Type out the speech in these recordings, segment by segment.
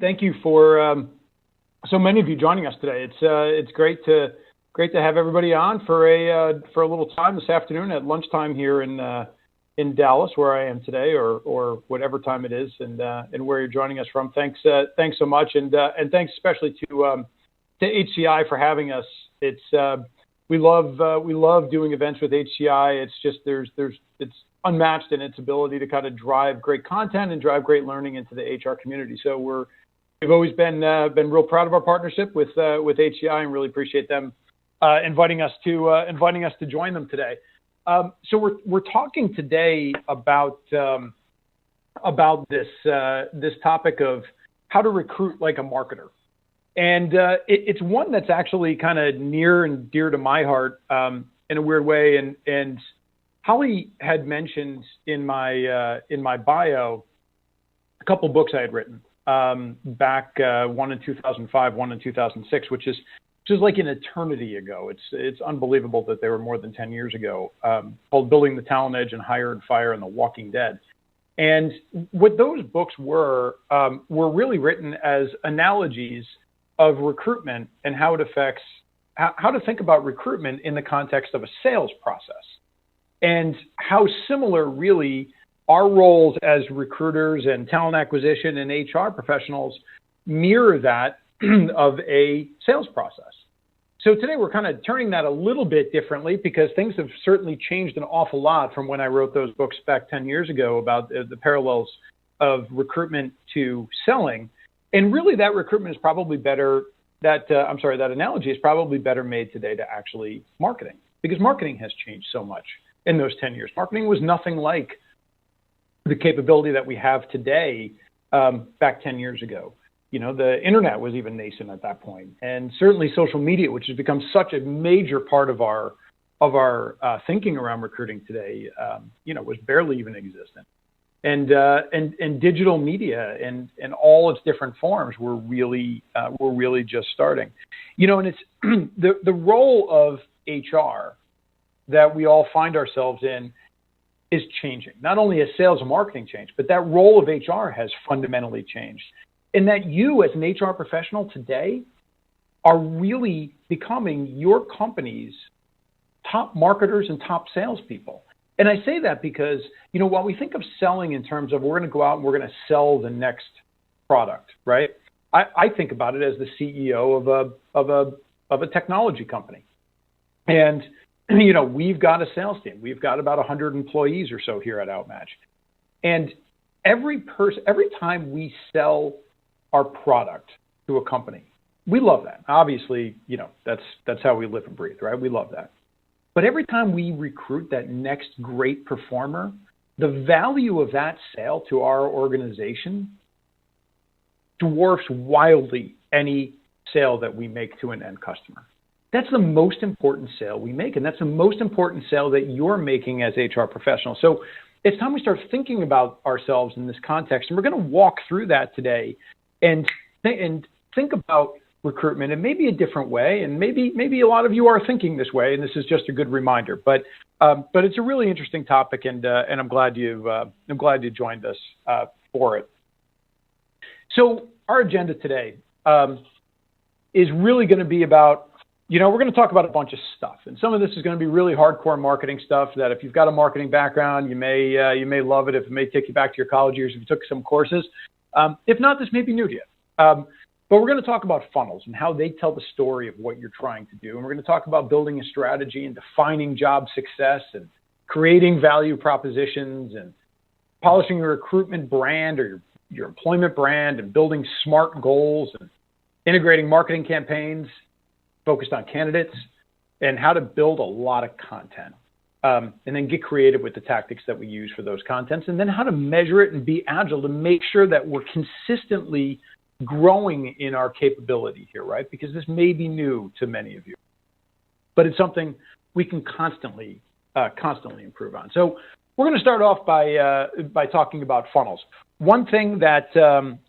Thank you for so many of you joining us today. It's great to have everybody on for a little time this afternoon at lunchtime here in Dallas, where I am today, or whatever time it is, and where you're joining us from. Thanks so much, and thanks especially to HCI for having us. We love doing events with HCI. It's just it's unmatched in its ability to kind of drive great content and drive great learning into the HR community. So we've always been real proud of our partnership with HCI, and really appreciate them inviting us to join them today. So we're talking today about this topic of how to recruit like a marketer, and it's one that's actually kind of near and dear to my heart in a weird way. And Holly had mentioned in my bio a couple books I had written back, one in 2005, one in 2006, which is like an eternity ago. It's unbelievable that they were more than 10 years ago, called Building the Talent Edge and Hire and Fire and The Walking Dead. And what those books were really written as analogies of recruitment and how it affects, how to think about recruitment in the context of a sales process, and how similar really our roles as recruiters and talent acquisition and HR professionals mirror that of a sales process. So today we're kind of turning that a little bit differently, because things have certainly changed an awful lot from when I wrote those books back 10 years ago about the parallels of recruitment to selling. And really that recruitment is probably better, that analogy is probably better made today to actually marketing, because marketing has changed so much in those 10 years. Marketing was nothing like the capability that we have today back 10 years ago. You know, the internet was even nascent at that point, and certainly social media, which has become such a major part of our thinking around recruiting today, was barely even existent. And digital media and all its different forms were really just starting. You know, and it's the role of HR that we all find ourselves in is changing. Not only has sales and marketing changed, but that role of HR has fundamentally changed. And that you as an HR professional today are really becoming your company's top marketers and top salespeople. And I say that because, while we think of selling in terms of we're going to go out and we're going to sell the next product, right? I think about it as the CEO of a technology company. And we've got a sales team. We've got about 100 employees or so here at OutMatch. And every time we sell our product to a company, we love that. Obviously, that's how we live and breathe, right? We love that. But every time we recruit that next great performer, the value of that sale to our organization dwarfs wildly any sale that we make to an end customer. That's the most important sale we make, and that's the most important sale that you're making as HR professionals. So it's time we start thinking about ourselves in this context, and we're going to walk through that today and think about recruitment in maybe a different way, and maybe a lot of you are thinking this way, and this is just a good reminder. But it's a really interesting topic, and I'm glad you joined us for it. So our agenda today is really going to be about, we're going to talk about a bunch of stuff, and some of this is going to be really hardcore marketing stuff that if you've got a marketing background, you may love it. If it may take you back to your college years if you took some courses. If not, this may be new to you. But we're going to talk about funnels and how they tell the story of what you're trying to do. And we're going to talk about building a strategy and defining job success and creating value propositions and polishing your recruitment brand or your employment brand and building smart goals and integrating marketing campaigns focused on candidates and how to build a lot of content. And then get creative with the tactics that we use for those contents, and then how to measure it and be agile to make sure that we're consistently growing in our capability here, right? Because this may be new to many of you, but it's something we can constantly improve on. So we're going to start off by talking about funnels. One thing that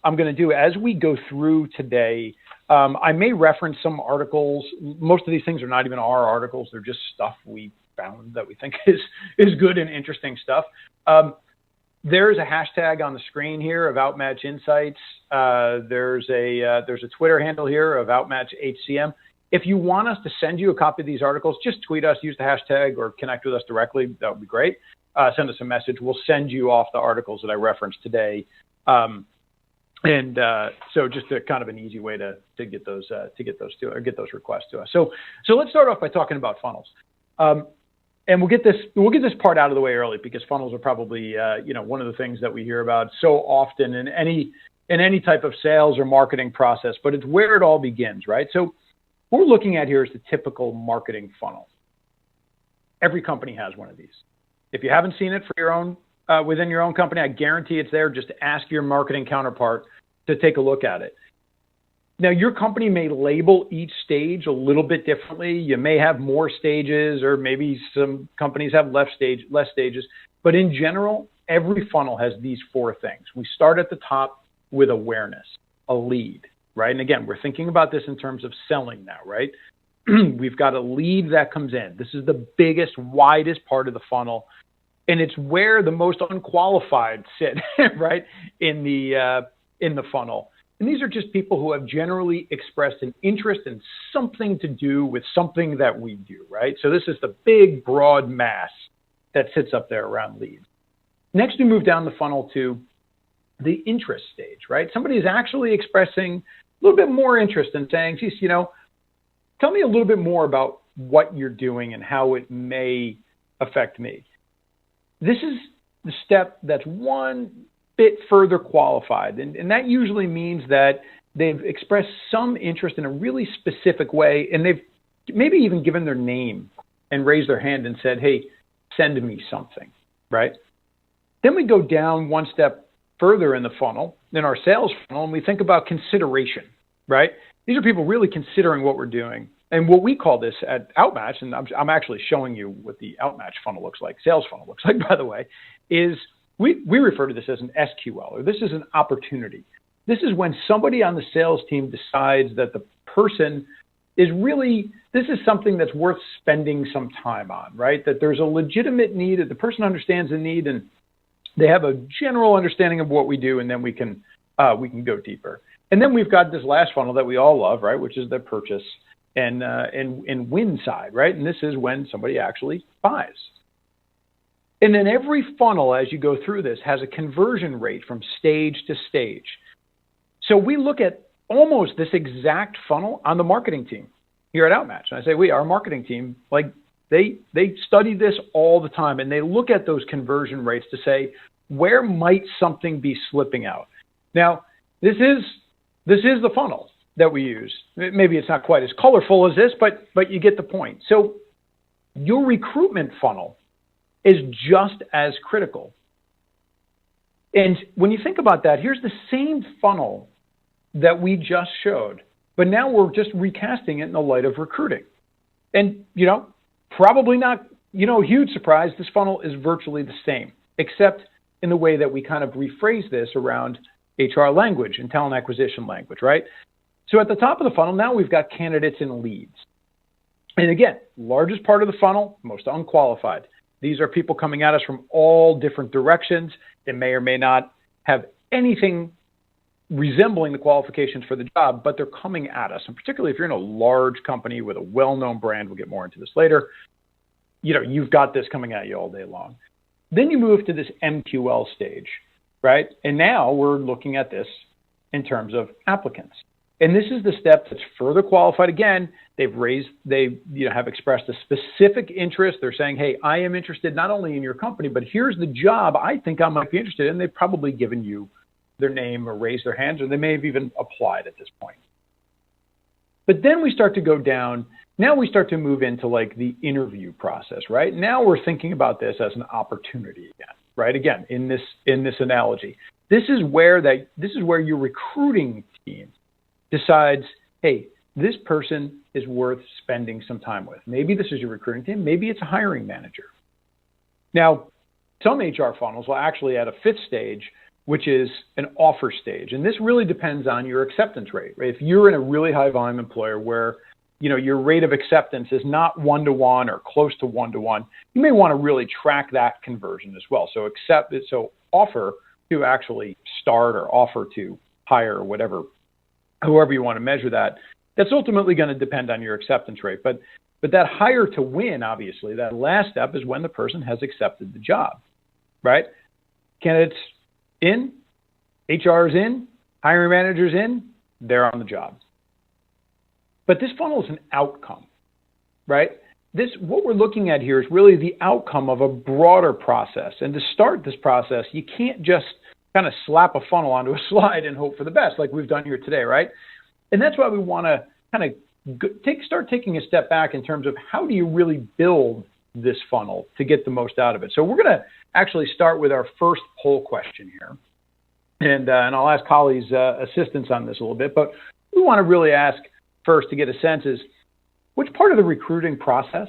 I'm going to do as we go through today, I may reference some articles. Most of these things are not even our articles. They're just stuff we found that we think is good and interesting stuff. There's a hashtag on the screen here of OutMatch Insights. There's a Twitter handle here of OutMatch HCM. If you want us to send you a copy of these articles, just tweet us, use the hashtag, or connect with us directly. That would be great. Send us a message. We'll send you off the articles that I referenced today. So just a kind of an easy way to get those requests to us. So let's start off by talking about funnels. And we'll get this part out of the way early, because funnels are probably one of the things that we hear about so often in any type of sales or marketing process, but it's where it all begins, right? So what we're looking at here is the typical marketing funnel. Every company has one of these. If you haven't seen it for your own within your own company, I guarantee it's there. Just ask your marketing counterpart to take a look at it. Now, your company may label each stage a little bit differently. You may have more stages, or maybe some companies have less stages. But in general, every funnel has these four things. We start at the top with awareness, a lead, right? And again, we're thinking about this in terms of selling now, right? We've got a lead that comes in. This is the biggest, widest part of the funnel. And it's where the most unqualified sit, right, in the funnel. And these are just people who have generally expressed an interest in something to do with something that we do, right? So this is the big, broad mass that sits up there around leads. Next, we move down the funnel to the interest stage, right? Somebody is actually expressing a little bit more interest in saying, geez, tell me a little bit more about what you're doing and how it may affect me. This is the step that's one bit further qualified. And that usually means that they've expressed some interest in a really specific way, and they've maybe even given their name and raised their hand and said, hey, send me something, right? Then we go down one step further in the funnel, in our sales funnel, and we think about consideration, right? These are people really considering what we're doing. And what we call this at OutMatch, and I'm actually showing you what the OutMatch funnel looks like, sales funnel looks like, by the way, is we refer to this as an SQL, or this is an opportunity. This is when somebody on the sales team decides that the person is really, this is something that's worth spending some time on, right? That there's a legitimate need, that the person understands the need, and they have a general understanding of what we do, and then we can go deeper. And then we've got this last funnel that we all love, right, which is the purchase and win side, right? And this is when somebody actually buys. And then every funnel, as you go through this, has a conversion rate from stage to stage. So we look at almost this exact funnel on the marketing team here at OutMatch. And I say, our marketing team, like they study this all the time, and they look at those conversion rates to say, where might something be slipping out? Now, this is the funnel that we use. Maybe it's not quite as colorful as this, but you get the point. So your recruitment funnel is just as critical. And when you think about that, here's the same funnel that we just showed, but now we're just recasting it in the light of recruiting. And, probably not, a huge surprise, this funnel is virtually the same, except in the way that we kind of rephrase this around HR language and talent acquisition language, right? So at the top of the funnel, now we've got candidates and leads. And again, largest part of the funnel, most unqualified. These are people coming at us from all different directions. They may or may not have anything resembling the qualifications for the job, but they're coming at us. And particularly if you're in a large company with a well-known brand, we'll get more into this later, you've got this coming at you all day long. Then you move to this MQL stage, right? And now we're looking at this in terms of applicants. And this is the step that's further qualified. Again, they have expressed a specific interest. They're saying, hey, I am interested not only in your company, but here's the job I think I might be interested in. They've probably given you their name or raised their hands, or they may have even applied at this point. But then we start to go down. Now we start to move into like the interview process, right? Now we're thinking about this as an opportunity again, right? Again, in this analogy, this is where your recruiting team decides, hey, this person is worth spending some time with. Maybe this is your recruiting team. Maybe it's a hiring manager. Now, some HR funnels will actually add a fifth stage, which is an offer stage. And this really depends on your acceptance rate, right? If you're in a really high volume employer where your rate of acceptance is not 1-to-1 or close to 1-to-1, you may want to really track that conversion as well. So offer to actually start or offer to hire or whatever, however you want to measure that, that's ultimately going to depend on your acceptance rate. But that hire to win, obviously, that last step is when the person has accepted the job, right? Candidates in, HR is in, hiring managers in, they're on the job. But this funnel is an outcome, right? What we're looking at here is really the outcome of a broader process. And to start this process, you can't just kind of slap a funnel onto a slide and hope for the best like we've done here today, right? And that's why we want to kind of start taking a step back in terms of how do you really build this funnel to get the most out of it. So we're going to actually start with our first poll question here. And I'll ask Holly's assistance on this a little bit, but we want to really ask first to get a sense is, which part of the recruiting process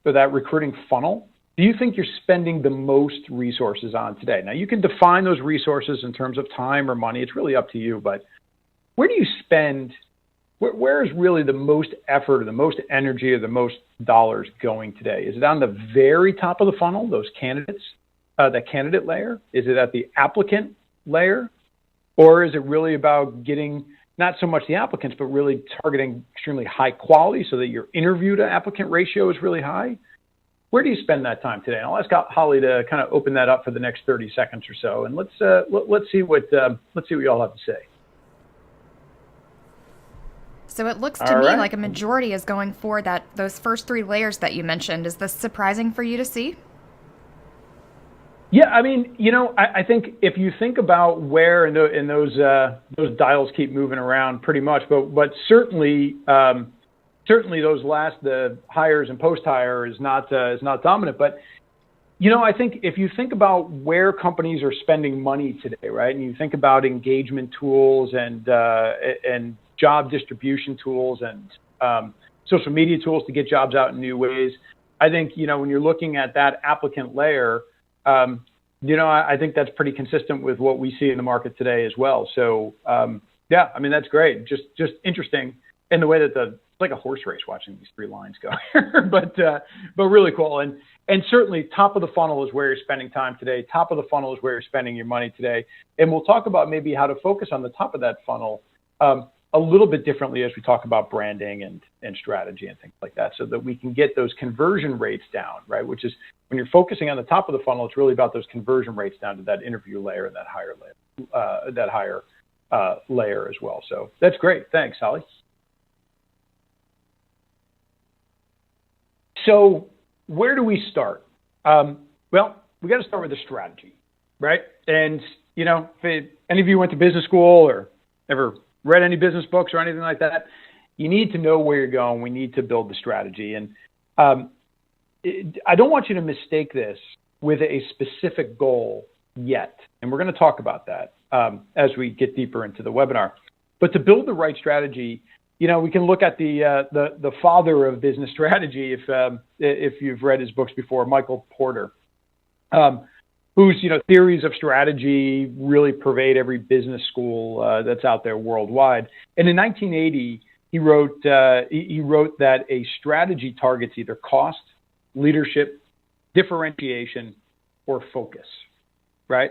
or that recruiting funnel do you think you're spending the most resources on today? Now, you can define those resources in terms of time or money. It's really up to you, but where do you spend, where is really the most effort or the most energy or the most dollars going today? Is it on the very top of the funnel, those candidates, that candidate layer? Is it at the applicant layer? Or is it really about getting not so much the applicants, but really targeting extremely high quality so that your interview to applicant ratio is really high? Where do you spend that time today? And I'll ask Holly to kind of open that up for the next 30 seconds or so, and let's see what you all have to say. So it looks to me like a majority is going for those first 3 layers that you mentioned. Is this surprising for you to see? Yeah, I mean, I think if you think about where in those dials keep moving around pretty much, but certainly the hires and post hire is not dominant. But I think if you think about where companies are spending money today, right, and you think about engagement tools and job distribution tools and social media tools to get jobs out in new ways, I think when you're looking at that applicant layer. I think that's pretty consistent with what we see in the market today as well. So, yeah, I mean, that's great. Just interesting in the way that it's like a horse race watching these 3 lines go here, but really cool. And certainly top of the funnel is where you're spending time today. Top of the funnel is where you're spending your money today. And we'll talk about maybe how to focus on the top of that funnel a little bit differently as we talk about branding and strategy and things like that, so that we can get those conversion rates down, right? Which is when you're focusing on the top of the funnel, it's really about those conversion rates down to that interview layer and that higher layer as well. So that's great. Thanks, Holly. So where do we start? Well, we got to start with the strategy, right? And if any of you went to business school or ever read any business books or anything like that, you need to know where you're going. We need to build the strategy. And I don't want you to mistake this with a specific goal yet. And we're going to talk about that as we get deeper into the webinar. But to build the right strategy, we can look at the father of business strategy if you've read his books before, Michael Porter, whose theories of strategy really pervade every business school that's out there worldwide. And in 1980, he wrote that a strategy targets either cost, leadership, differentiation, or focus, right?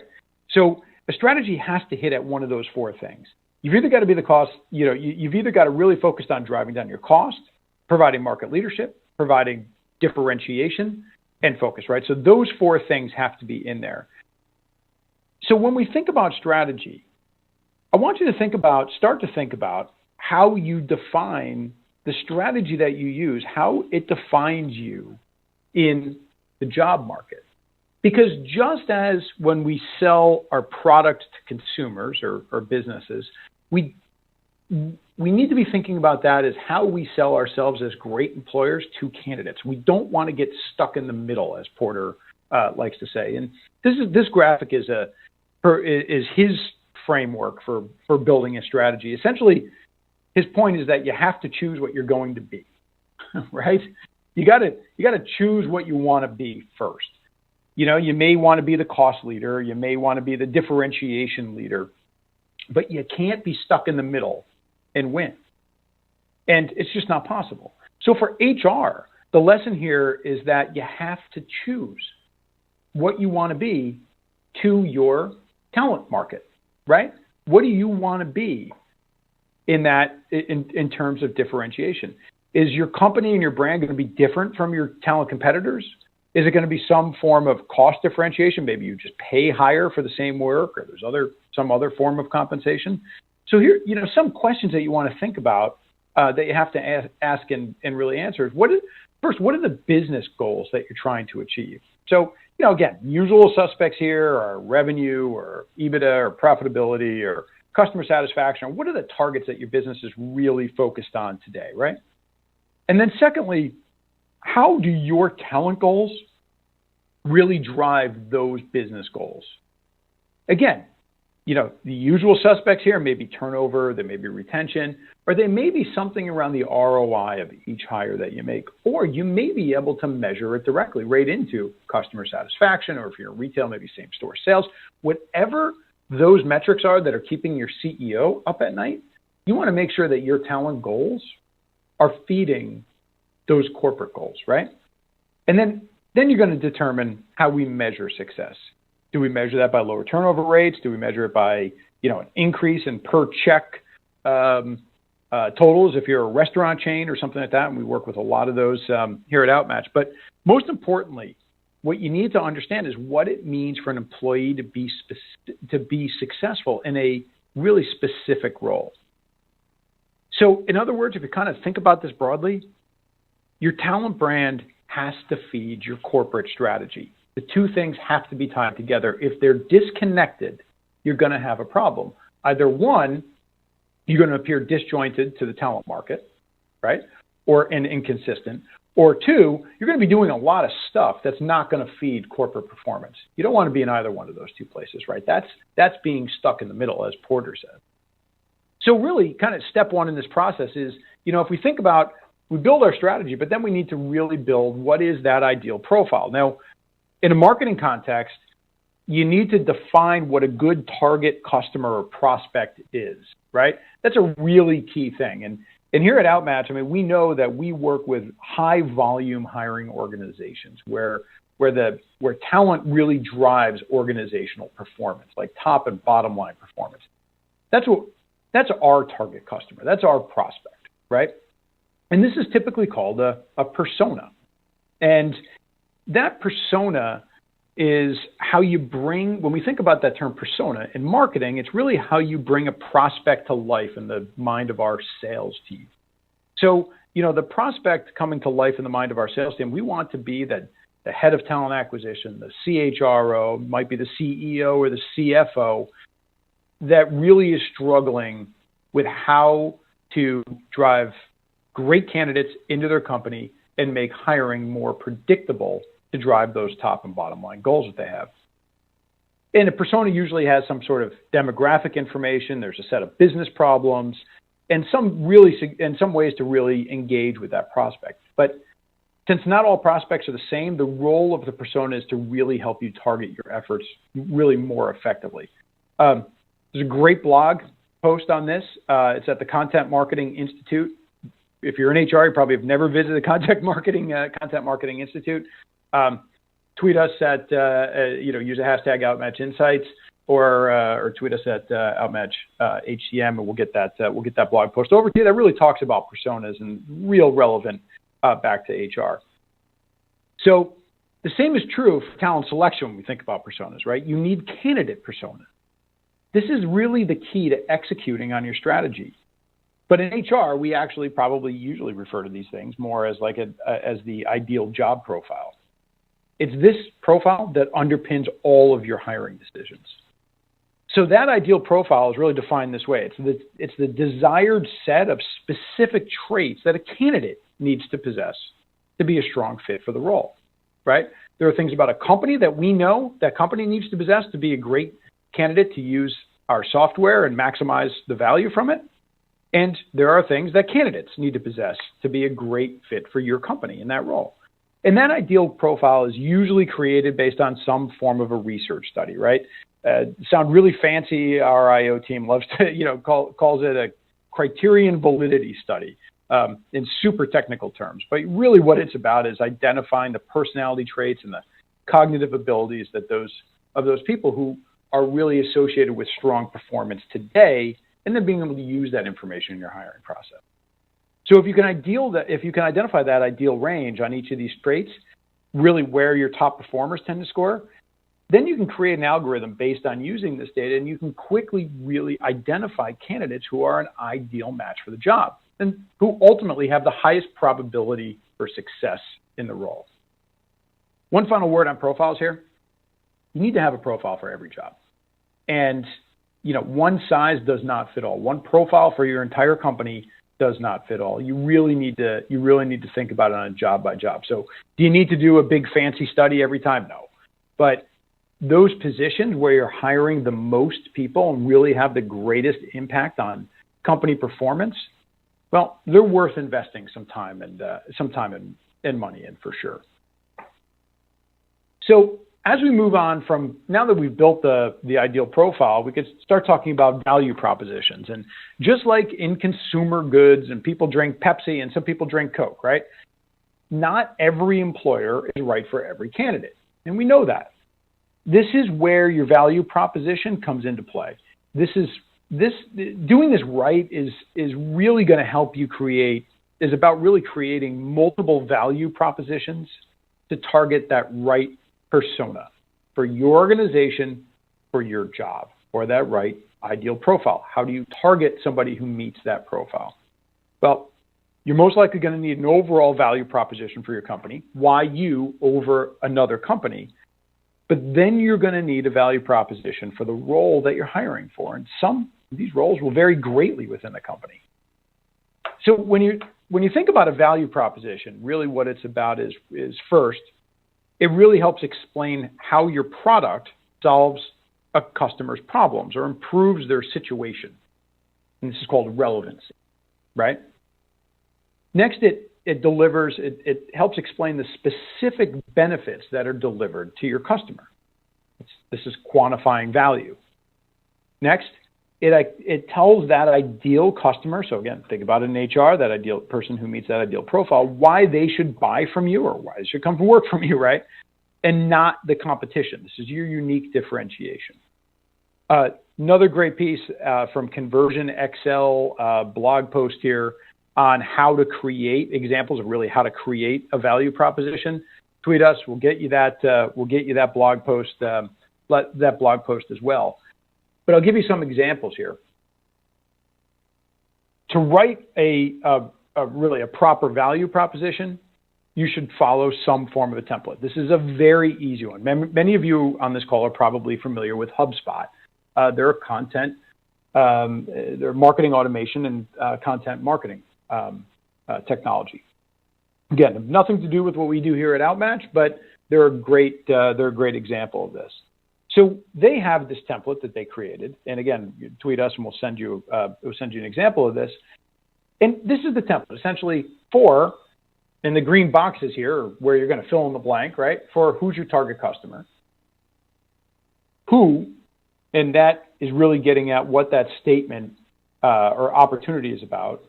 So a strategy has to hit at one of those 4 things. You've either got to be the cost, you've either got to really focus on driving down your cost, providing market leadership, providing differentiation, and focus, right? So those 4 things have to be in there. So when we think about strategy, I want you to start to think about how you define the strategy that you use, how it defines you in the job market. Because just as when we sell our product to consumers or businesses, we need to be thinking about that as how we sell ourselves as great employers to candidates. We don't want to get stuck in the middle, as Porter likes to say. And this graphic is his framework for building a strategy. Essentially, his point is that you have to choose what you're going to be, right? You got to choose what you want to be first. You may want to be the cost leader, you may want to be the differentiation leader, but you can't be stuck in the middle and win. And it's just not possible. So for HR, the lesson here is that you have to choose what you want to be to your talent market, right? What do you want to be in terms of differentiation? Is your company and your brand going to be different from your talent competitors? Is it going to be some form of cost differentiation? Maybe you just pay higher for the same work, or there's some other form of compensation. So here, some questions that you want to think about that you have to ask and really answer is first, what are the business goals that you're trying to achieve? So, again, usual suspects here are revenue or EBITDA or profitability or customer satisfaction. What are the targets that your business is really focused on today, right? And then secondly, how do your talent goals really drive those business goals? Again, the usual suspects here may be turnover, there may be retention, or they may be something around the ROI of each hire that you make, or you may be able to measure it directly right into customer satisfaction, or if you're in retail, maybe same store sales. Whatever those metrics are that are keeping your CEO up at night, you want to make sure that your talent goals are feeding those corporate goals, right? And then you're going to determine how we measure success. Do we measure that by lower turnover rates? Do we measure it by, an increase in per check totals if you're a restaurant chain or something like that? And we work with a lot of those here at OutMatch. But most importantly, what you need to understand is what it means for an employee to be successful in a really specific role. So in other words, if you kind of think about this broadly, your talent brand has to feed your corporate strategy. The two things have to be tied together. If they're disconnected, you're going to have a problem. Either one, you're going to appear disjointed to the talent market, right? And inconsistent. Or two, you're going to be doing a lot of stuff that's not going to feed corporate performance. You don't want to be in either one of those two places, right? That's being stuck in the middle, as Porter said. So really, kind of step one in this process is, if we think about, we build our strategy, but then we need to really build what is that ideal profile. Now, in a marketing context, you need to define what a good target customer or prospect is, right? That's a really key thing. And here at OutMatch, we know that we work with high volume hiring organizations where talent really drives organizational performance, like top and bottom line performance. That's our target customer. That's our prospect, right? And this is typically called a persona. And that persona is how you bring, when we think about that term persona in marketing, it's really how you bring a prospect to life in the mind of our sales team. So, the prospect coming to life in the mind of our sales team, we want to be the head of talent acquisition, the CHRO, might be the CEO or the CFO, that really is struggling with how to drive great candidates into their company and make hiring more predictable to drive those top and bottom line goals that they have. And a persona usually has some sort of demographic information. There's a set of business problems and some ways to really engage with that prospect. But since not all prospects are the same, the role of the persona is to really help you target your efforts really more effectively. There's a great blog post on this. It's at the Content Marketing Institute. If you're in HR, you probably have never visited the Content Marketing Institute. Tweet us at, use a hashtag OutMatch Insights or tweet us at OutMatch HCM, and we'll get that blog post over to you. That really talks about personas and real relevant back to HR. So the same is true for talent selection when we think about personas, right? You need candidate personas. This is really the key to executing on your strategy. But in HR, we actually probably usually refer to these things more as as the ideal job profile. It's this profile that underpins all of your hiring decisions. So that ideal profile is really defined this way. It's the desired set of specific traits that a candidate needs to possess to be a strong fit for the role, right? There are things about a company that we know that company needs to possess to be a great candidate to use our software and maximize the value from it. And there are things that candidates need to possess to be a great fit for your company in that role. And that ideal profile is usually created based on some form of a research study, right? Sound really fancy. Our IO team loves to, calls it a criterion validity study. in super technical terms. But really what it's about is identifying the personality traits and the cognitive abilities that those people who are really associated with strong performance today, and then being able to use that information in your hiring process. So if you can identify that ideal range on each of these traits, really where your top performers tend to score, then you can create an algorithm based on using this data, and you can quickly really identify candidates who are an ideal match for the job and who ultimately have the highest probability for success in the role. One final word on profiles here. You need to have a profile for every job. And, one size does not fit all. One profile for your entire company does not fit all. You really need to think about it on a job by job. So do you need to do a big fancy study every time? No. But those positions where you're hiring the most people and really have the greatest impact on company performance, well, they're worth investing some time and money in for sure. So as we move on from, now that we've built the ideal profile, we could start talking about value propositions. And just like in consumer goods, and people drink Pepsi and some people drink Coke, right? Not every employer is right for every candidate. And we know that. This is where your value proposition comes into play. Doing this right is really going to help you is about really creating multiple value propositions to target that right persona for your organization, for your job, or that right ideal profile. How do you target somebody who meets that profile? Well, you're most likely going to need an overall value proposition for your company. Why you over another company? But then you're going to need a value proposition for the role that you're hiring for. And some of these roles will vary greatly within the company. So when you think about a value proposition, really what it's about is first, it really helps explain how your product solves a customer's problems or improves their situation. And this is called relevancy, right? Next, it helps explain the specific benefits that are delivered to your customer. This is quantifying value. Next, it tells that ideal customer, so again, think about an HR, that ideal person who meets that ideal profile, why they should buy from you or why they should come to work from you, right? And not the competition. This is your unique differentiation. Another great piece from Conversion XL blog post here on how to create examples of really how to create a value proposition. Tweet us. We'll get you that blog post. That blog post as well. But I'll give you some examples here. To write a proper value proposition, you should follow some form of a template. This is a very easy one. Many of you on this call are probably familiar with HubSpot. They're marketing automation and content marketing technology. Again, nothing to do with what we do here at OutMatch, but they're a great example of this. So they have this template that they created, and again, you tweet us and we'll send you an example of this. And this is the template, essentially for, in the green boxes here, where you're going to fill in the blank, right? For who's your target customer, who, and that is really getting at what that statement or opportunity is about.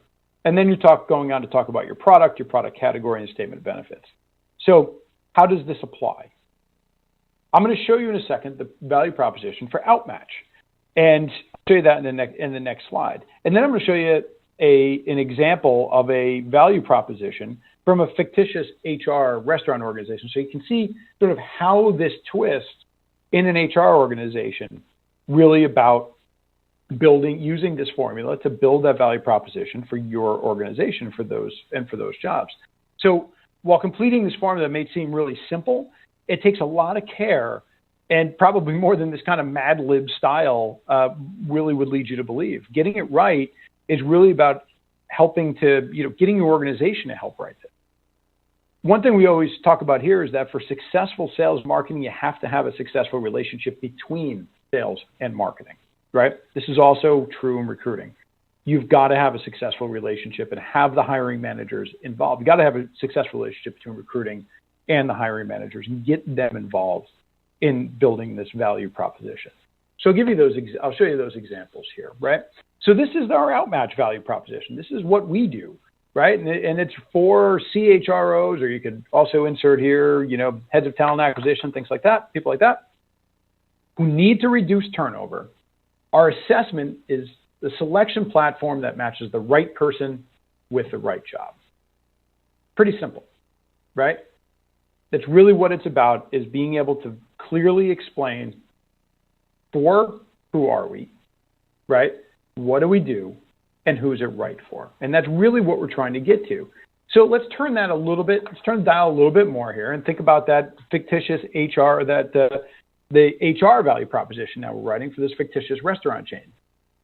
And then going on to talk about your product category, and statement of benefits. So how does this apply? I'm going to show you in a second the value proposition for OutMatch, and I'll show you that in the next slide. And then I'm going to show you an example of a value proposition from a fictitious HR restaurant organization, so you can see sort of how this twist in an HR organization really about using this formula to build that value proposition for your organization for those jobs. So while completing this formula may seem really simple, it takes a lot of care, and probably more than this kind of Mad Lib style really would lead you to believe. Getting it right is really about getting your organization to help write it. One thing we always talk about here is that for successful sales marketing, you have to have a successful relationship between sales and marketing, right? This is also true in recruiting. You've got to have a successful relationship and have the hiring managers involved. You've got to have a successful relationship between recruiting and the hiring managers and get them involved in building this value proposition. So I'll show you those examples here, right? So this is our OutMatch value proposition. This is what we do. right? And it's for CHROs, or you could also insert here, heads of talent acquisition, things like that, people like that, who need to reduce turnover. Our assessment is the selection platform that matches the right person with the right job. Pretty simple, right? That's really what it's about, is being able to clearly explain, for who are we, right? What do we do? And who's it right for? And that's really what we're trying to get to. So let's turn that a little bit, let's turn the dial a little bit more here and think about that fictitious HR, the HR value proposition that we're writing for this fictitious restaurant chain.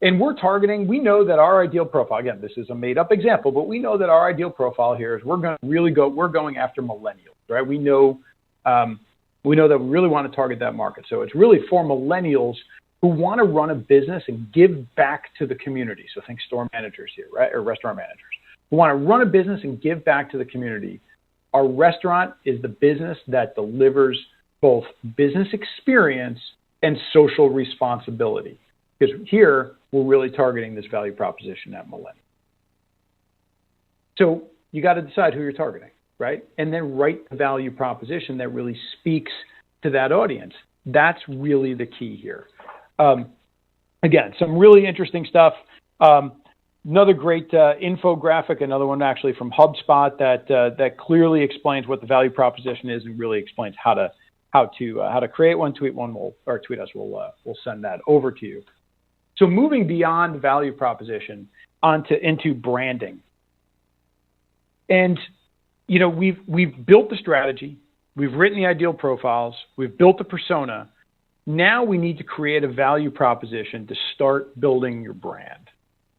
And we're targeting, we know that our ideal profile, again, this is a made up example, but we know that our ideal profile here is we're going after millennials, right? We know that we really want to target that market. So it's really for millennials who want to run a business and give back to the community. So think store managers here, right? Or restaurant managers who want to run a business and give back to the community. Our restaurant is the business that delivers both business experience and social responsibility. Because here, we're really targeting this value proposition at millennials. So you got to decide who you're targeting, right? And then write the value proposition that really speaks to that audience. That's really the key here. Again, some really interesting stuff. Another great infographic, another one actually from HubSpot that clearly explains what the value proposition is and really explains how to create one. Tweet us. We'll send that over to you. So moving beyond value proposition into branding. And we've built the strategy, we've written the ideal profiles, we've built the persona. Now we need to create a value proposition to start building your brand,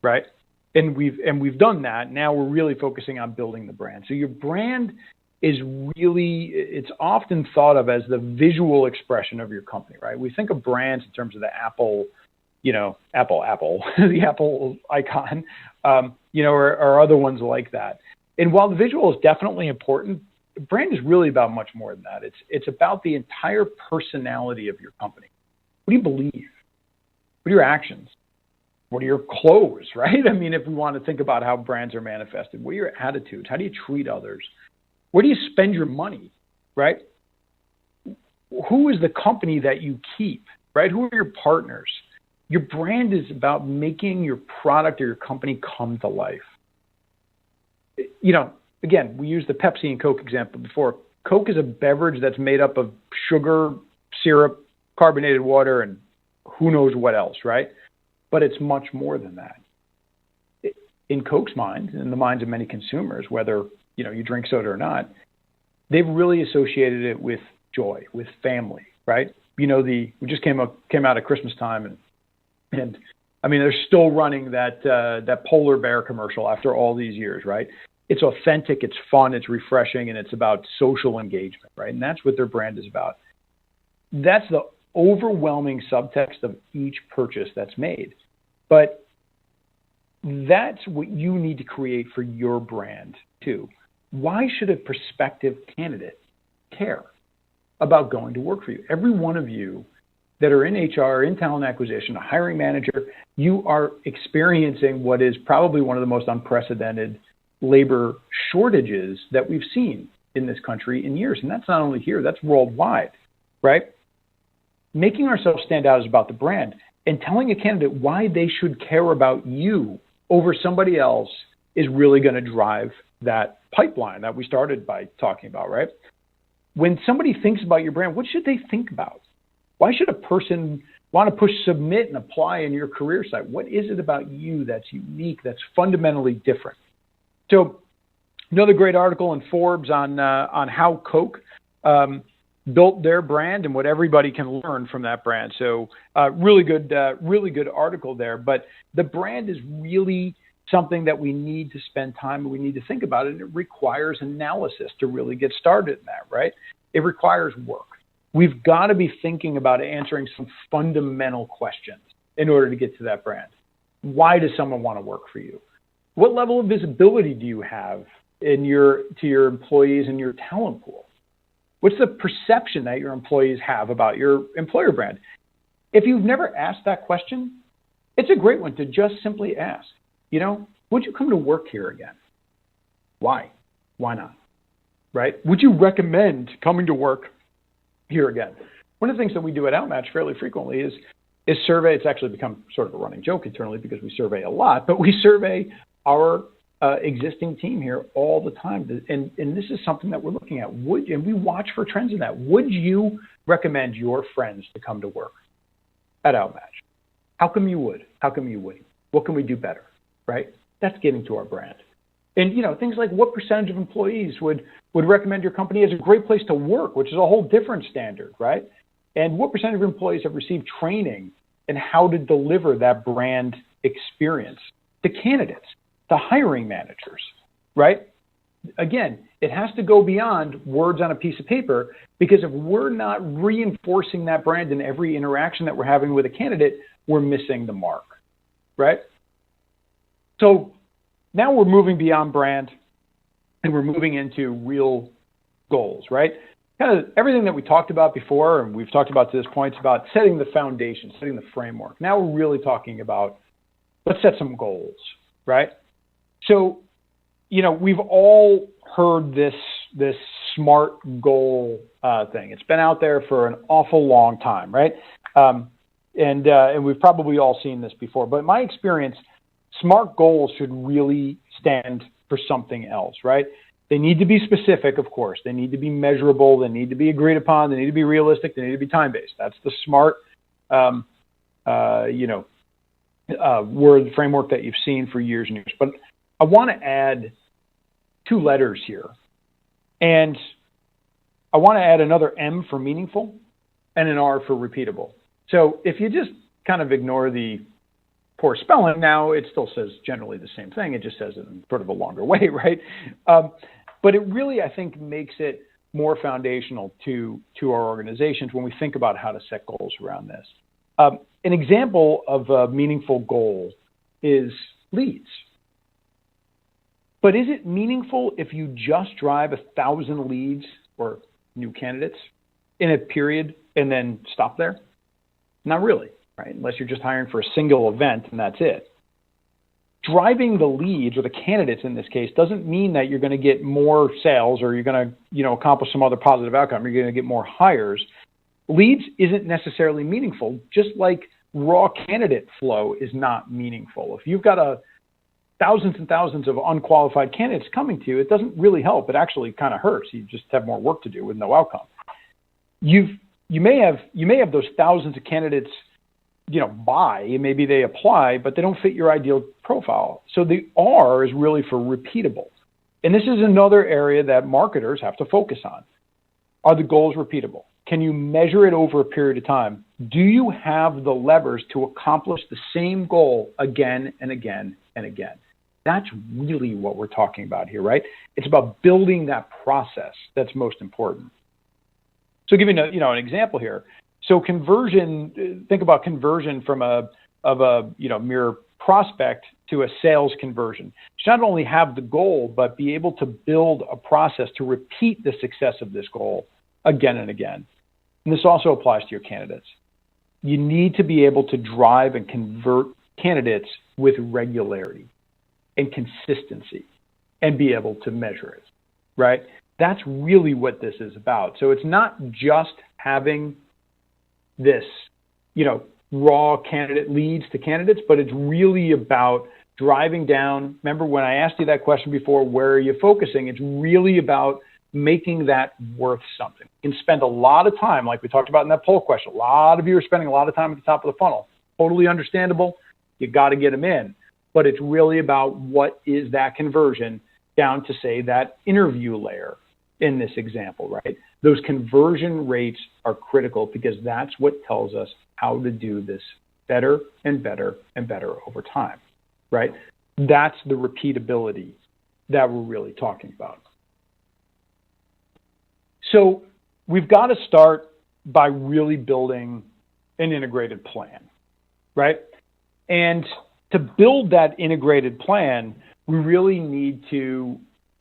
right? And we've done that. Now we're really focusing on building the brand. So your brand is really, it's often thought of as the visual expression of your company, right? We think of brands in terms of the Apple, the Apple icon, or other ones like that. And while the visual is definitely important, the brand is really about much more than that. It's about the entire personality of your company. What do you believe? What are your actions? What are your clothes, right? I mean, if we want to think about how brands are manifested, what are your attitudes? How do you treat others? Where do you spend your money, right? Who is the company that you keep, right? Who are your partners? Your brand is about making your product or your company come to life. Again, we used the Pepsi and Coke example before. Coke is a beverage that's made up of sugar, syrup, carbonated water, and who knows what else, right? But it's much more than that. In Coke's mind, in the minds of many consumers, whether you drink soda or not, they've really associated it with joy, with family, right? We just came out at Christmas time, and I mean, they're still running that polar bear commercial after all these years, right? It's authentic, it's fun, it's refreshing, and it's about social engagement, right? And that's what their brand is about. That's the overwhelming subtext of each purchase that's made. But that's what you need to create for your brand too. Why should a prospective candidate care about going to work for you? Every one of you that are in HR, in talent acquisition, a hiring manager, you are experiencing what is probably one of the most unprecedented labor shortages that we've seen in this country in years. And that's not only here, that's worldwide, right? Making ourselves stand out is about the brand, and telling a candidate why they should care about you over somebody else is really going to drive that pipeline that we started by talking about, right? When somebody thinks about your brand, what should they think about? Why should a person want to push submit and apply in your career site? What is it about you that's unique, that's fundamentally different? So another great article in Forbes on how Coke built their brand and what everybody can learn from that brand. So really good article there. But the brand is really something that we need to spend time and we need to think about it. And it requires analysis to really get started in that, right? It requires work. We've got to be thinking about answering some fundamental questions in order to get to that brand. Why does someone want to work for you? What level of visibility do you have to your employees and your talent pool? What's the perception that your employees have about your employer brand? If you've never asked that question, it's a great one to just simply ask. Would you come to work here again? Why? Why not? Right? Would you recommend coming to work here again? One of the things that we do at OutMatch fairly frequently is survey. It's actually become sort of a running joke internally because we survey a lot, but we survey our existing team here all the time. And this is something that we're looking at. And we watch for trends in that. Would you recommend your friends to come to work at OutMatch? How come you would? How come you wouldn't? What can we do better? Right? That's getting to our brand. And, things like what percentage of employees would recommend your company as a great place to work, which is a whole different standard, right? And what percentage of employees have received training in how to deliver that brand experience to candidates, to hiring managers, right? Again, it has to go beyond words on a piece of paper, because if we're not reinforcing that brand in every interaction that we're having with a candidate, we're missing the mark, right? So now we're moving beyond brand and we're moving into real goals, right? Kind of everything that we talked about before, and we've talked about to this point, is about setting the foundation, setting the framework. Now we're really talking about, let's set some goals, right? So, we've all heard this SMART goal thing. It's been out there for an awful long time, right? And we've probably all seen this before. But in my experience, SMART goals should really stand for something else, right? They need to be specific, of course. They need to be measurable. They need to be agreed upon. They need to be realistic. They need to be time-based. That's the SMART, word framework that you've seen for years and years. But I want to add 2 letters here. And I want to add another M for meaningful and an R for repeatable. So if you just kind of ignore the poor spelling, now it still says generally the same thing. It just says it in sort of a longer way, right? But it really, I think, makes it more foundational to our organizations when we think about how to set goals around this. An example of a meaningful goal is leads. But is it meaningful if you just drive 1,000 leads or new candidates in a period and then stop there? Not really, right? Unless you're just hiring for a single event and that's it. Driving the leads, or the candidates in this case, doesn't mean that you're going to get more sales or you're going to, accomplish some other positive outcome. You're going to get more hires. Leads isn't necessarily meaningful, just like raw candidate flow is not meaningful. If you've got thousands and thousands of unqualified candidates coming to you, it doesn't really help. It actually kind of hurts. You just have more work to do with no outcome. You may have those thousands of candidates, maybe they apply, but they don't fit your ideal profile. So the R is really for repeatable. And this is another area that marketers have to focus on. Are the goals repeatable? Can you measure it over a period of time? Do you have the levers to accomplish the same goal again and again and again? That's really what we're talking about here, right? It's about building that process that's most important. So giving an example here. So conversion, think about conversion from a mere prospect to a sales conversion. You should not only have the goal, but be able to build a process to repeat the success of this goal again and again. And this also applies to your candidates. You need to be able to drive and convert candidates with regularity and consistency and be able to measure it, right? That's really what this is about. So it's not just having this, raw candidate leads to candidates, but it's really about driving down. Remember when I asked you that question before, where are you focusing? It's really about making that worth something. You can spend a lot of time, like we talked about in that poll question. A lot of you are spending a lot of time at the top of the funnel. Totally understandable. You got to get them in. But it's really about what is that conversion down to, say, that interview layer in this example, right? Those conversion rates are critical because that's what tells us how to do this better and better and better over time, right? That's the repeatability that we're really talking about. So we've got to start by really building an integrated plan, right? And to build that integrated plan, we really need to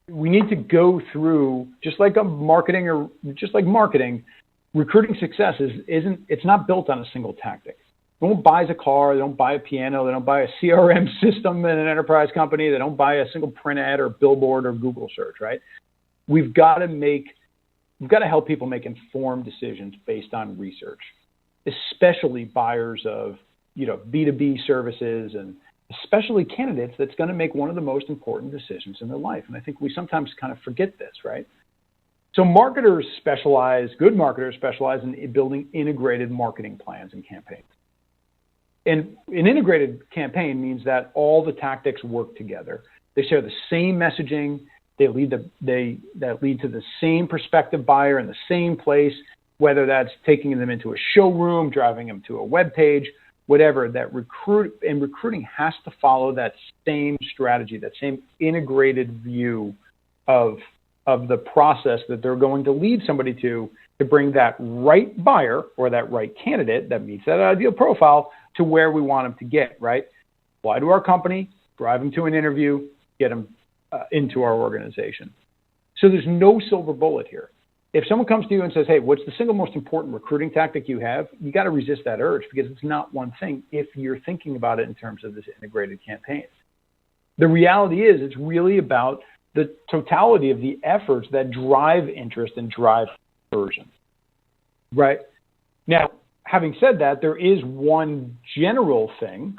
go through, just like marketing, recruiting success it's not built on a single tactic. No one buys a car, they don't buy a piano, they don't buy a CRM system in an enterprise company, they don't buy a single print ad or billboard or Google search, right? We've got to help people make informed decisions based on research, especially buyers of, B2B services, and especially candidates that's going to make one of the most important decisions in their life. And I think we sometimes kind of forget this, right? So good marketers specialize in building integrated marketing plans and campaigns. And an integrated campaign means that all the tactics work together. They share the same messaging. That lead to the same prospective buyer in the same place, whether that's taking them into a showroom, driving them to a web page, whatever. That recruiting has to follow that same strategy, that same integrated view of the process that they're going to lead somebody to bring that right buyer or that right candidate that meets that ideal profile to where we want them to get, right? Apply to our company, drive them to an interview, get them into our organization. So there's no silver bullet here. If someone comes to you and says, hey, what's the single most important recruiting tactic you have? You got to resist that urge, because it's not one thing if you're thinking about it in terms of this integrated campaign. The reality is it's really about the totality of the efforts that drive interest and drive conversion, right? Now, having said that, there is one general thing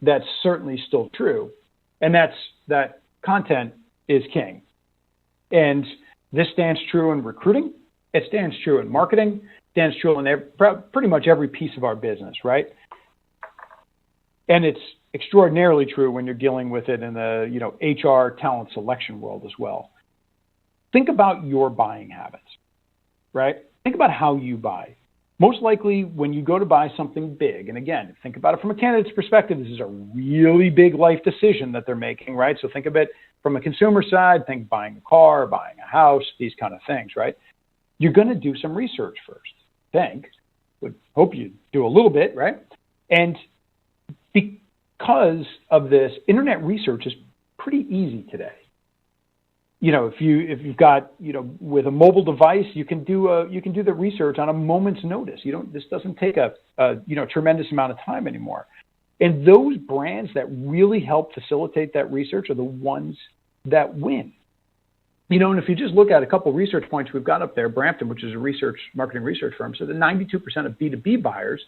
that's certainly still true, and that's that content is king. And this stands true in recruiting. It stands true in marketing. It stands true in pretty much every piece of our business, right? And it's extraordinarily true when you're dealing with it in the HR talent selection world as well. Think about your buying habits, right? Think about how you buy. Most likely when you go to buy something big, and again, think about it from a candidate's perspective, this is a really big life decision that they're making, right? So think of it from a consumer side, think buying a car, buying a house, these kind of things, right? You're going to do some research first, would hope you do a little bit, right? And because of this, internet research is pretty easy today. If you've got, with a mobile device, you can do the research on a moment's notice. This doesn't take a tremendous amount of time anymore. And those brands that really help facilitate that research are the ones that win. And if you just look at a couple of research points we've got up there, Brampton, which is a marketing research firm, so that 92% of B2B buyers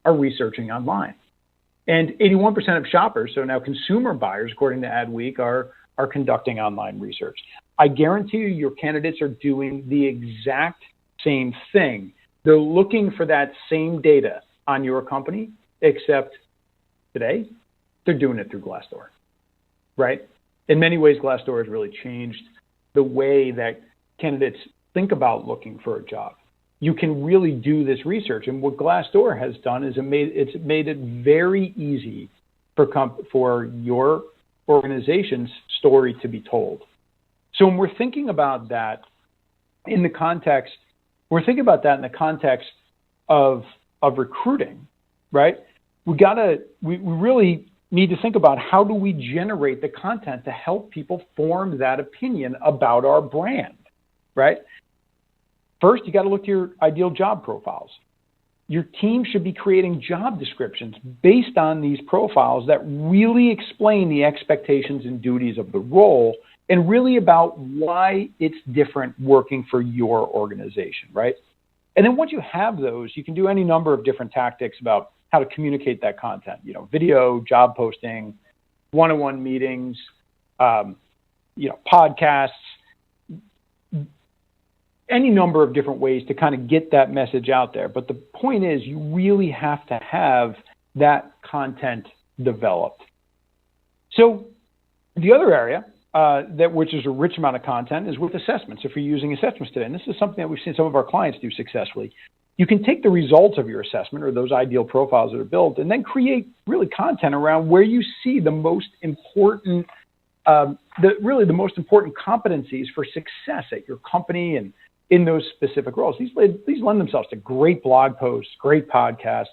are researching online. And 81% of shoppers, so now consumer buyers, according to Adweek, are conducting online research. I guarantee you your candidates are doing the exact same thing. They're looking for that same data on your company, except today they're doing it through Glassdoor, right? In many ways, Glassdoor has really changed the way that candidates think about looking for a job. You can really do this research. And what Glassdoor has done is it's made it very easy for your organization's story to be told. So when we're thinking about that in the context of recruiting, right? We really need to think about how do we generate the content to help people form that opinion about our brand, right? First, you got to look to your ideal job profiles. Your team should be creating job descriptions based on these profiles that really explain the expectations and duties of the role and really about why it's different working for your organization, right? And then once you have those, you can do any number of different tactics about how to communicate that content, video, job posting, one-on-one meetings, podcasts, any number of different ways to kind of get that message out there. But the point is, you really have to have that content developed. So the other area which is a rich amount of content is with assessments. If you're using assessments today, and this is something that we've seen some of our clients do successfully, you can take the results of your assessment or those ideal profiles that are built and then create really content around where you see the most important, the most important competencies for success at your company and in those specific roles. These lend themselves to great blog posts, great podcasts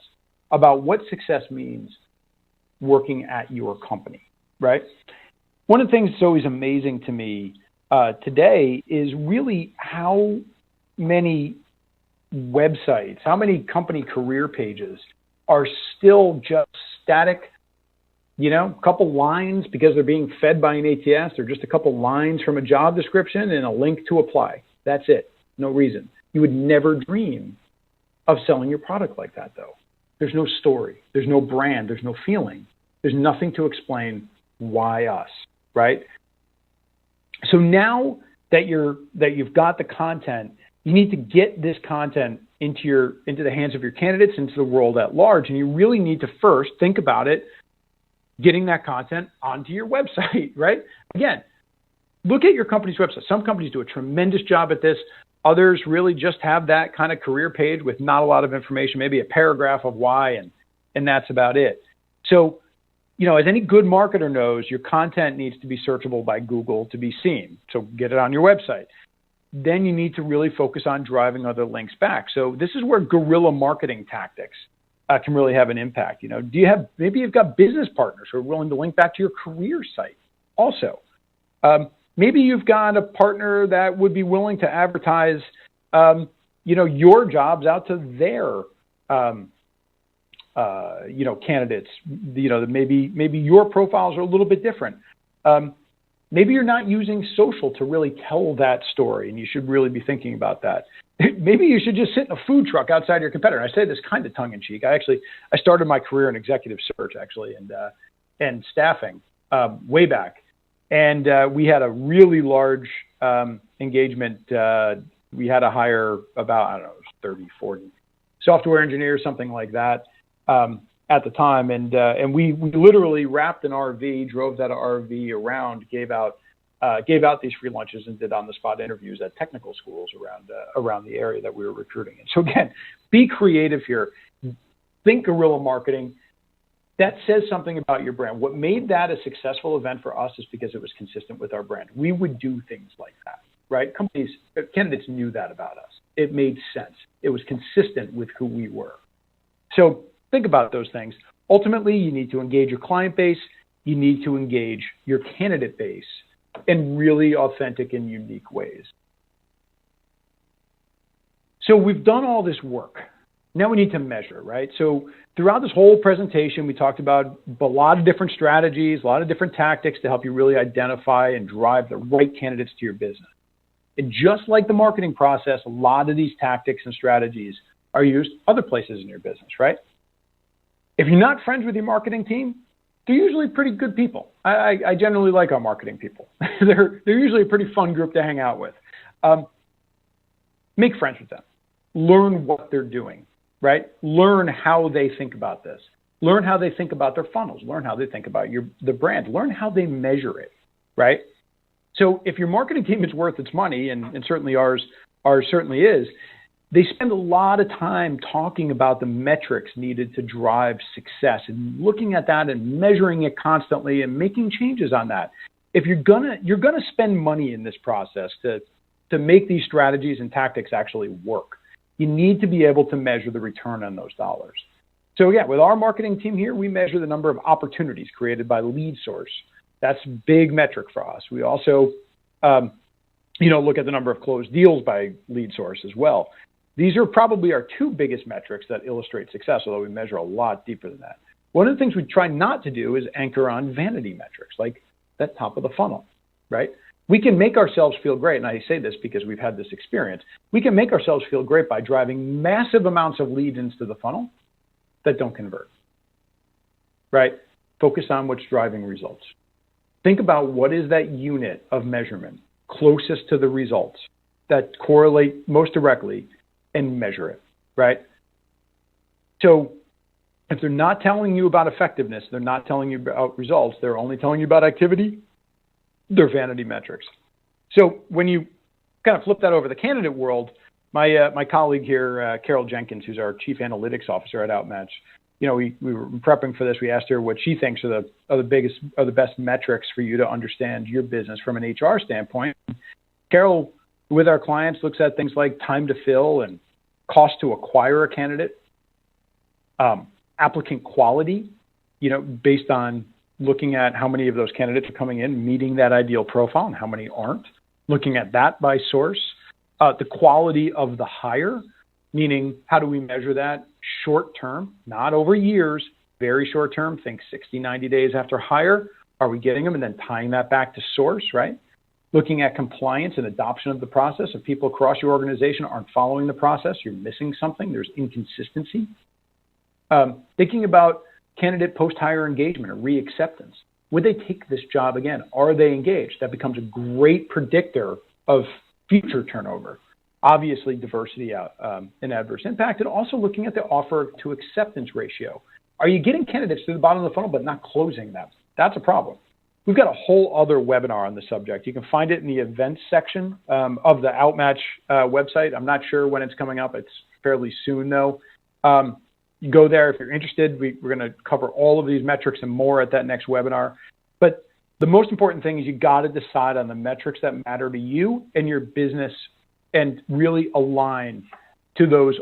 about what success means working at your company, right? One of the things that's always amazing to me today is really how many websites, how many company career pages are still just static, a couple lines because they're being fed by an ATS. They're just a couple lines from a job description and a link to apply. That's it. No reason. You would never dream of selling your product like that, though. There's no story. There's no brand. There's no feeling. There's nothing to explain why us, right? So now that you've got the content, you need to get this content into the hands of your candidates, into the world at large, and you really need to first think about it, getting that content onto your website, right? Again, look at your company's website. Some companies do a tremendous job at this. Others really just have that kind of career page with not a lot of information, maybe a paragraph of why, and that's about it. So, as any good marketer knows, your content needs to be searchable by Google to be seen. So get it on your website. Then you need to really focus on driving other links back. So this is where guerrilla marketing tactics can really have an impact. Maybe you've got business partners who are willing to link back to your career site also. Maybe you've got a partner that would be willing to advertise, your jobs out to their, candidates. Maybe your profiles are a little bit different. Maybe you're not using social to really tell that story, and you should really be thinking about that. Maybe you should just sit in a food truck outside your competitor. I say this kind of tongue in cheek. I started my career in executive search and staffing way back. And we had a really large engagement. We had to hire about, 30, 40 software engineers, something like that at the time. And we literally wrapped an RV, drove that RV around, gave out these free lunches and did on-the-spot interviews at technical schools around the area that we were recruiting in. So again, be creative here. Think guerrilla marketing. That says something about your brand. What made that a successful event for us is because it was consistent with our brand. We would do things like that, right? Candidates knew that about us. It made sense. It was consistent with who we were. So think about those things. Ultimately, you need to engage your client base. You need to engage your candidate base in really authentic and unique ways. So we've done all this work. Now we need to measure, right? So throughout this whole presentation, we talked about a lot of different strategies, a lot of different tactics to help you really identify and drive the right candidates to your business. And just like the marketing process, a lot of these tactics and strategies are used other places in your business, right? If you're not friends with your marketing team, they're usually pretty good people. I generally like our marketing people. They're usually a pretty fun group to hang out with. Make friends with them. Learn what they're doing. Right? Learn how they think about this. Learn how they think about their funnels. Learn how they think about the brand. Learn how they measure it, right? So if your marketing team is worth its money, and certainly ours certainly is, they spend a lot of time talking about the metrics needed to drive success and looking at that and measuring it constantly and making changes on that. If you're gonna spend money in this process to make these strategies and tactics actually work, you need to be able to measure the return on those dollars. So again, with our marketing team here, we measure the number of opportunities created by lead source. That's a big metric for us. We also, look at the number of closed deals by lead source as well. These are probably our two biggest metrics that illustrate success, although we measure a lot deeper than that. One of the things we try not to do is anchor on vanity metrics, like that top of the funnel, right? We can make ourselves feel great, and I say this because we've had this experience. We can make ourselves feel great by driving massive amounts of leads into the funnel that don't convert, right? Focus on what's driving results. Think about what is that unit of measurement closest to the results that correlate most directly and measure it, right? So if they're not telling you about effectiveness, they're not telling you about results, they're only telling you about activity, they're vanity metrics. So when you kind of flip that over the candidate world, my colleague here, Carol Jenkins, who's our Chief Analytics Officer at OutMatch, we were prepping for this. We asked her what she thinks are the best metrics for you to understand your business from an HR standpoint. Carol, with our clients, looks at things like time to fill and cost to acquire a candidate, applicant quality, based on looking at how many of those candidates are coming in, meeting that ideal profile, and how many aren't, looking at that by source, the quality of the hire, meaning how do we measure that? Short term, not over years, very short term, think 60, 90 days after hire. Are we getting them? And then tying that back to source, right? Looking at compliance and adoption of the process. If people across your organization aren't following the process, you're missing something, there's inconsistency. Thinking about candidate post-hire engagement or reacceptance. Would they take this job again? Are they engaged? That becomes a great predictor of future turnover. Obviously, diversity and adverse impact, and also looking at the offer to acceptance ratio. Are you getting candidates to the bottom of the funnel but not closing them? That's a problem. We've got a whole other webinar on the subject. You can find it in the events section of the OutMatch website. I'm not sure when it's coming up. It's fairly soon, though. You go there if you're interested. We're going to cover all of these metrics and more at that next webinar. But the most important thing is you got to decide on the metrics that matter to you and your business, and really align to those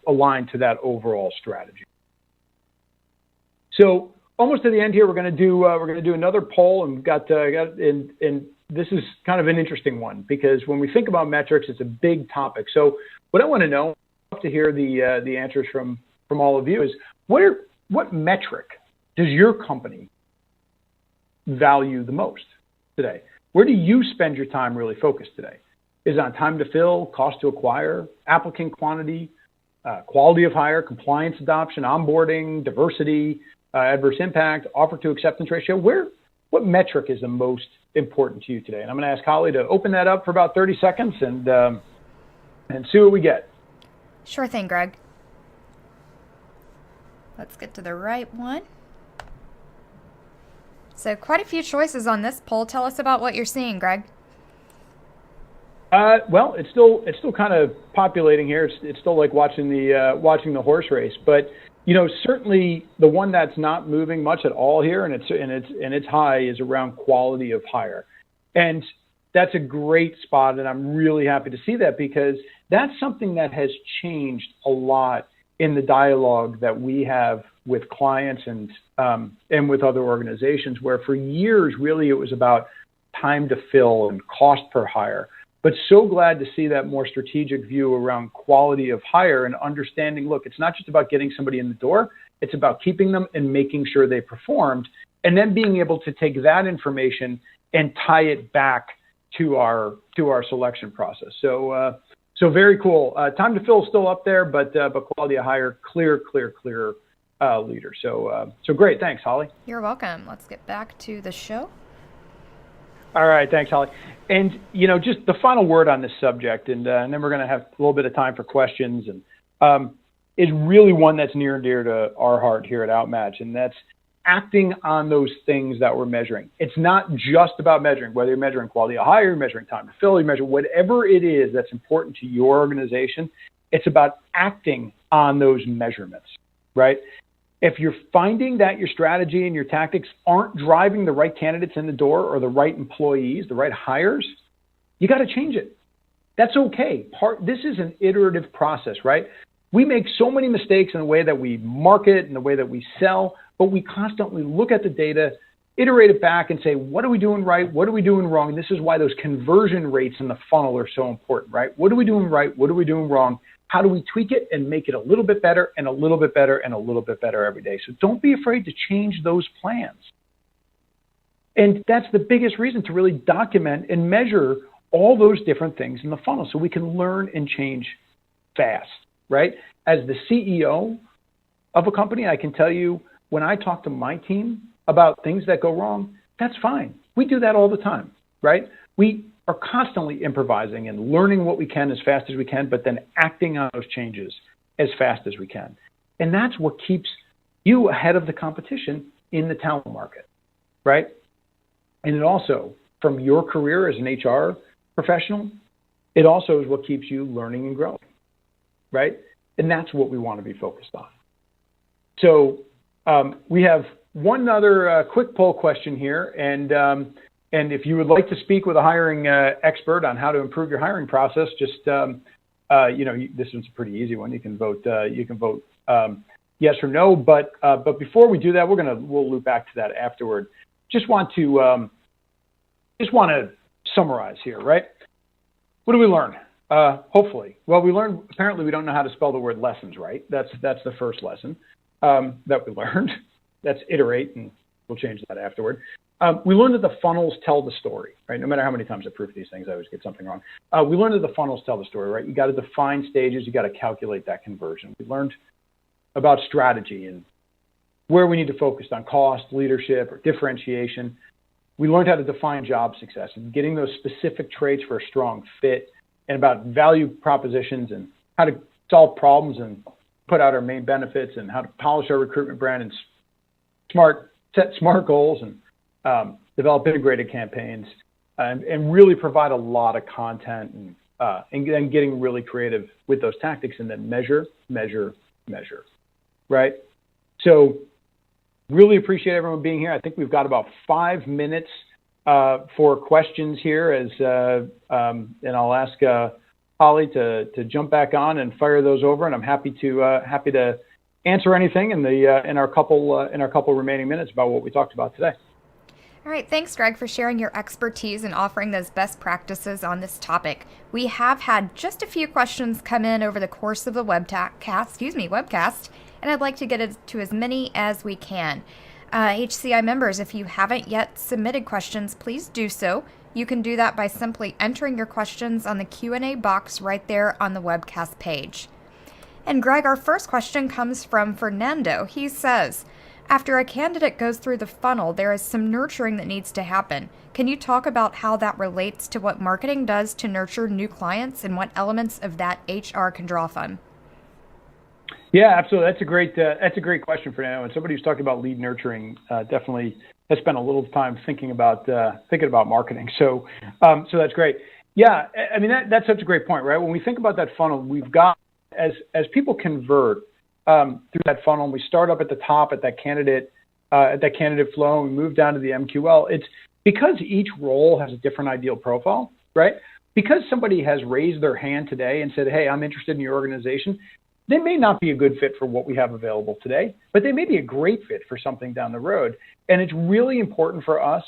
align to that overall strategy. So almost to the end here, we're going to do another poll, and and this is kind of an interesting one because when we think about metrics, it's a big topic. So what I want to know, to hear the answers from all of you, is what metric does your company value the most today? Where do you spend your time really focused today? Is it on time to fill, cost to acquire, applicant quantity, quality of hire, compliance adoption, onboarding, diversity, adverse impact, offer to acceptance ratio? What metric is the most important to you today? And I'm going to ask Holly to open that up for about 30 seconds and see what we get. Sure thing, Greg. Let's get to the right one. So quite a few choices on this poll. Tell us about what you're seeing, Greg. Well, it's still kind of populating here. It's still like watching the horse race. But certainly the one that's not moving much at all here, and it's high, is around quality of hire, and that's a great spot. And I'm really happy to see that because that's something that has changed a lot in the dialogue that we have with clients and with other organizations, where for years really it was about time to fill and cost per hire. But so glad to see that more strategic view around quality of hire and understanding, look, it's not just about getting somebody in the door, it's about keeping them and making sure they performed, and then being able to take that information and tie it back to our selection process. So very cool. Time to fill is still up there, but quality of hire, clear leader. So great. Thanks, Holly. You're welcome. Let's get back to the show. All right, thanks, Holly. And just the final word on this subject, and then we're going to have a little bit of time for questions, and is really one that's near and dear to our heart here at OutMatch, and that's acting on those things that we're measuring. It's not just about measuring, whether you're measuring quality of hire, you're measuring time to fill, you measure whatever it is that's important to your organization. It's about acting on those measurements, right? If you're finding that your strategy and your tactics aren't driving the right candidates in the door or the right employees, the right hires, you got to change it. That's okay. This is an iterative process, right? We make so many mistakes in the way that we market and the way that we sell, but we constantly look at the data, iterate it back and say, what are we doing right? What are we doing wrong? And this is why those conversion rates in the funnel are so important, right? What are we doing right? What are we doing wrong? How do we tweak it and make it a little bit better and a little bit better and a little bit better every day? So don't be afraid to change those plans. And that's the biggest reason to really document and measure all those different things in the funnel so we can learn and change fast, right? As the CEO of a company, I can tell you when I talk to my team about things that go wrong, that's fine. We do that all the time, right? We are constantly improvising and learning what we can as fast as we can, but then acting on those changes as fast as we can. And that's what keeps you ahead of the competition in the talent market, right? And it also, from your career as an HR professional, it also is what keeps you learning and growing, right? And that's what we want to be focused on. So we have one other quick poll question here, and if you would like to speak with a hiring expert on how to improve your hiring process, just this one's a pretty easy one. You can vote. Yes or no. But before we do that, we'll loop back to that afterward. Just want to summarize here, right? What do we learn? Hopefully. Well, we learned, apparently we don't know how to spell the word lessons, right? That's the first lesson that we learned. That's iterate, and we'll change that afterward. We learned that the funnels tell the story, right? No matter how many times I proof these things, I always get something wrong. We learned that the funnels tell the story, right? You got to define stages. You got to calculate that conversion. We learned about strategy and where we need to focus on cost, leadership, or differentiation. We learned how to define job success and getting those specific traits for a strong fit, and about value propositions and how to solve problems and put out our main benefits, and how to polish our recruitment brand and set smart goals, and develop integrated campaigns, and really provide a lot of content, and then getting really creative with those tactics, and then measure, right? So really appreciate everyone being here. I think we've got about 5 minutes for questions here, and I'll ask Holly to jump back on and fire those over, and I'm happy to answer anything in our couple remaining minutes about what we talked about today. All right, thanks, Greg, for sharing your expertise and offering those best practices on this topic. We have had just a few questions come in over the course of the webcast, and I'd like to get to as many as we can. HCI members, if you haven't yet submitted questions, please do so. You can do that by simply entering your questions on the Q&A box right there on the webcast page. And Greg, our first question comes from Fernando. He says, after a candidate goes through the funnel, there is some nurturing that needs to happen. Can you talk about how that relates to what marketing does to nurture new clients, and what elements of that HR can draw from? Yeah, absolutely. That's a great question, Fernando. And somebody who's talking about lead nurturing definitely has spent a little time thinking about marketing. So that's great. Yeah, I mean that's such a great point, right? When we think about that funnel, we've got as people convert through that funnel, and we start up at the top at that candidate flow, and we move down to the MQL. It's because each role has a different ideal profile, right? Because somebody has raised their hand today and said, "Hey, I'm interested in your organization." They may not be a good fit for what we have available today, but they may be a great fit for something down the road. And it's really important for us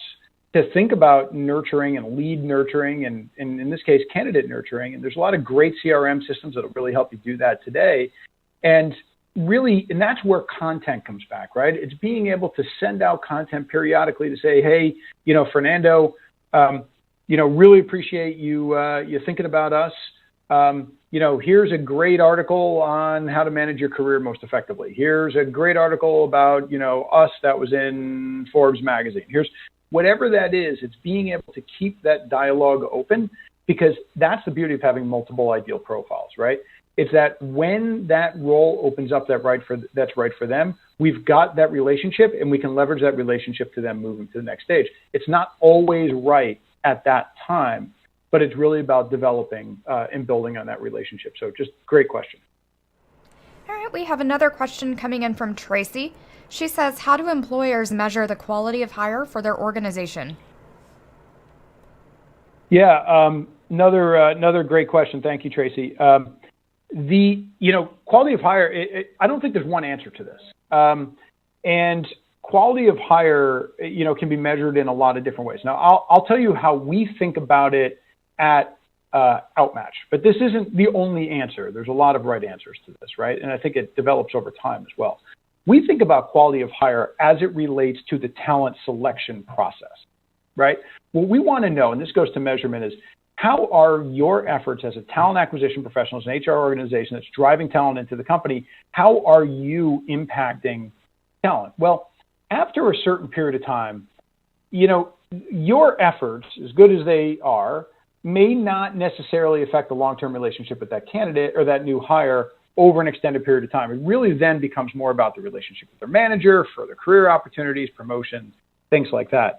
to think about nurturing and lead nurturing, and in this case, candidate nurturing. And there's a lot of great CRM systems that will really help you do that today. And that's where content comes back, right? It's being able to send out content periodically to say, hey, Fernando, really appreciate you thinking about us. Here's a great article on how to manage your career most effectively. Here's a great article about, us that was in Forbes magazine. Here's whatever that is. It's being able to keep that dialogue open, because that's the beauty of having multiple ideal profiles, right? It's that when that role opens up that's right for them, we've got that relationship, and we can leverage that relationship to them moving to the next stage. It's not always right at that time, but it's really about developing and building on that relationship. So just great question. All right, we have another question coming in from Tracy. She says, how do employers measure the quality of hire for their organization? Yeah, another great question. Thank you, Tracy. Quality of hire, I don't think there's one answer to this. And quality of hire, can be measured in a lot of different ways. Now, I'll tell you how we think about it at OutMatch, but this isn't the only answer. There's a lot of right answers to this, right? And I think it develops over time as well. We think about quality of hire as it relates to the talent selection process, right? What we want to know, and this goes to measurement, is how are your efforts as a talent acquisition professional, as an HR organization that's driving talent into the company, how are you impacting talent? Well, after a certain period of time, your efforts, as good as they are, may not necessarily affect the long-term relationship with that candidate or that new hire over an extended period of time. It really then becomes more about the relationship with their manager, further career opportunities, promotions, things like that.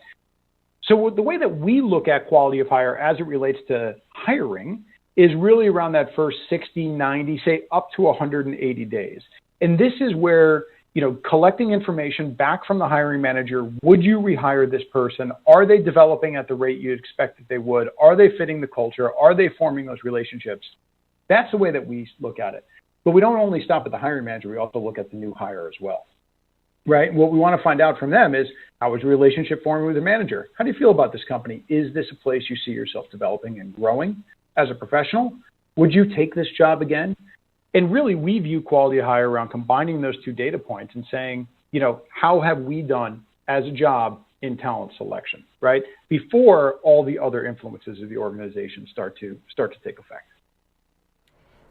So the way that we look at quality of hire as it relates to hiring is really around that first 60, 90, say up to 180 days. And this is where, collecting information back from the hiring manager, would you rehire this person? Are they developing at the rate you'd expect that they would? Are they fitting the culture? Are they forming those relationships? That's the way that we look at it. But we don't only stop at the hiring manager, we also look at the new hire as well, right? What we want to find out from them is, how is your relationship forming with the manager? How do you feel about this company? Is this a place you see yourself developing and growing as a professional? Would you take this job again? And really, we view quality of hire around combining those two data points and saying, how have we done as a job in talent selection, right? Before all the other influences of the organization start to take effect.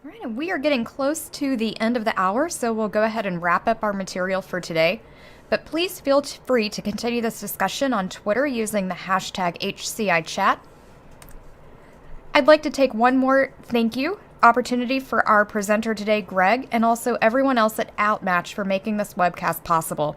All right, and we are getting close to the end of the hour, so we'll go ahead and wrap up our material for today. But please feel free to continue this discussion on Twitter using the hashtag HCIChat. I'd like to take one more thank you opportunity for our presenter today, Greg, and also everyone else at OutMatch for making this webcast possible.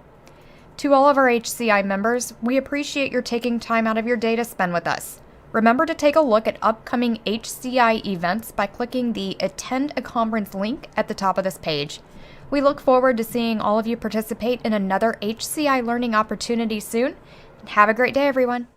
To all of our HCI members, we appreciate your taking time out of your day to spend with us. Remember to take a look at upcoming HCI events by clicking the Attend a Conference link at the top of this page. We look forward to seeing all of you participate in another HCI learning opportunity soon. Have a great day, everyone.